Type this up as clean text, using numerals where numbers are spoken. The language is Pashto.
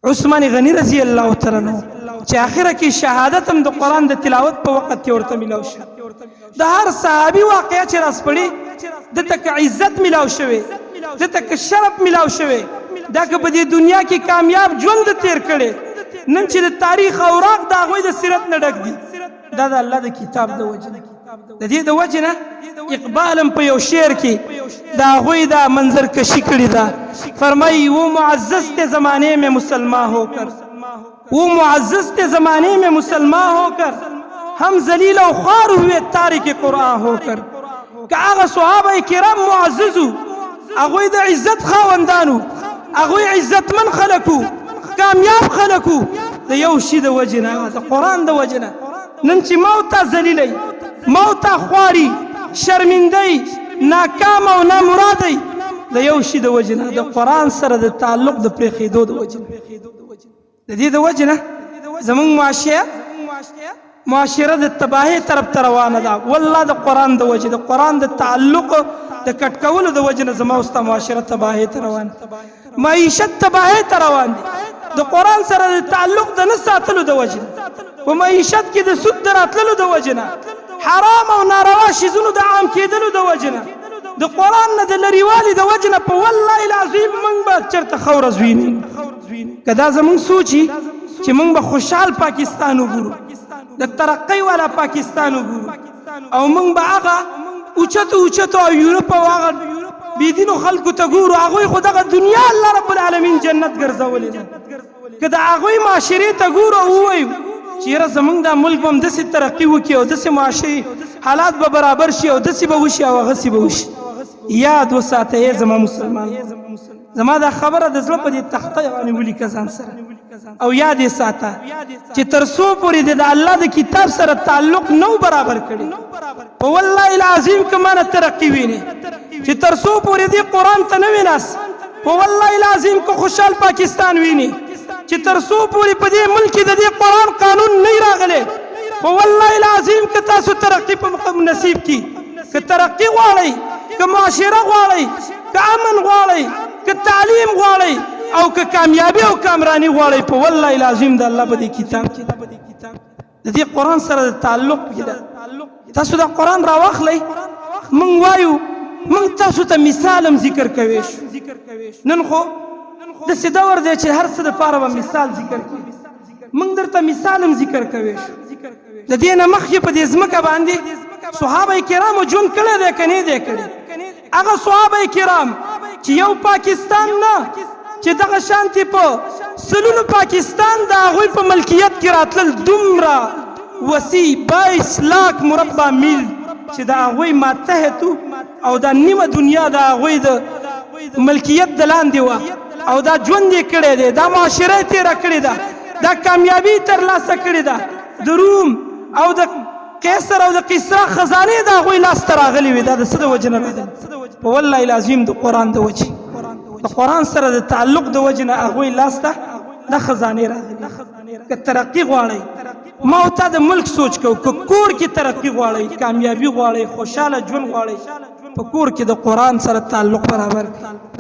عثمان غنی رضی الله تعالی عنہ چې اخره کې شهادت هم د قران د تلاوت په وخت کې ورته ملاو شو. د هر صحابي واقعیا چې راس پړي د تک عزت ملاو شوی، د تک شرف ملاو شوی، دا که په دې دنیا کې کامیاب ژوند تیر کړي، نن چې د تاریخ اوراق د هغوی د سیرت نه ډک دي، دا د الله د کتاب د وجه نه. د دې د وجه نه اقبال هم په یو شعر کې د هغوی دا منظر کشي کړې ده. فرمائی وہ معزز تھے زمانے میں مسلمان ہو کر، وہ معزز تھے زمانے میں مسلمان ہو کر، ہم ذلیل و خوار ہوئے تارک قرآن ہو کر. کہ آغا صحابہ کرام معززو، اغوی دا عزت خواندانو، اغوی عزت من خلقو، کامیاب خلقو، دا یو شی دا وجنا دا قرآن دا وجنا. ننچی موتا ذلیلی، موتا خواری، شرمندی، ناکام و نامرادی، د یو شي د وجنه د قرآن سره د تعلق د پرېښېدو د وجنه. د دې د وجنه زمونږ معاشره د تباهۍ طرف ته روانه ده. والله د قرآن د وجه، د قرآن د تعلق د کټ کولو د وجنه زما او ستا معاشره تباهۍ ته روان دي، معیشت تباهۍ ته روان دي. د قرآن سره د تعلق د نه ساتلو د وجنه، په معیشت کې د سود د راتللو د وجنه، حرام او ناروا شیزونو د عام کېدلو د وجنه، د قرآن نه د لرېوالي د وجه نه په والله العظیم موږ به چېرته خورز وینو. که دا زموږ سوچي چې موږ به خوشحال پاکستان وګورو، د ترقۍ والا پاکستان وګورو، او موږ به هغه اوچتو اوچتو او یورپ او هغه بېدینو خلکو ته ګورو، هغوی خو دغه دنیا الله رب العالمین جنت ګرځولې ده. که د هغوی معاشرې ته ګورو او ووایو چې یاره زموږ دا ملک به هم داسې ترقي وکړي او داسې معاشري حالات به برابر شي او داسې به وشي او هغسې به وشي. یاد وساته ای زما مسلمان، زما دا خبره د زړه په دې تخته باندې ولیکه ځان سره، او یاد یې ساته چې تر څو پورې د الله د کتاب سره تعلق نو برابر کړي، په والله العظیم که مانه ترقي وینې، چې تر څو پورې دې قرآن ته نه وې ناست، په والله العظیم که خوشحال پاکستان وینې، چې تر څو پورې په دې ملک کې د دې قرآن قانون نه راغلی، په والله العظیم که تاسو ترقي په نصیب کړي، که ترقي غواړئ، که معاشره غواړئ، که امن غواړئ، که تعلیم غواړئ، او که کامیابی او کامرانی غواړئ، په والله العظیم د الله په دې کتاب کې د دې قرآن سره د تعلق کې ده. تاسو دا قرآن راواخلئ، موږ وایو موږ تاسو ته مثال هم ذکر کوی شو. نن خو داسې دور دی چې هر څه دپاره به مثال ذکر کړي. موږ درته مثال هم ذکر کوی شو. د دې نه مخکې په دې ځمکه باندې صحابه کرامو ژوند کړی دی که نه دی کړی؟ هغه صحابه کرام چې یو پاکستان نه، چې دغه شانتې په سلونو پاکستان د هغوی په ملکیت کې راتلل، دومره وسیع 22 لاک مربع میل چې د هغوی ماتحتو او دا نیمه دنیا د هغوی د ملکیت د لاندې وه، او دا ژوند یې کړی دی، دا معاشره یې تېره کړې ده، دا کامیابي ترلاسه کړې ده. د روم او د قیصر او د قیصرا خزانې د هغوی لاسته راغلي وي. دا د څه د وجې نه راغلي؟ په والله العظیم د قرآن د وجې، د قرآن سره د تعلق د وجې نه هغوی لاسته دا خزانې راغلي. که ترقي غواړئ، ما او تا د ملک سوچ کوو، که کور کې ترقي غواړئ، کامیابي غواړئ، خوشحاله ژوند غواړئ، په کور کې د قرآن سره تعلق برابر کړئ.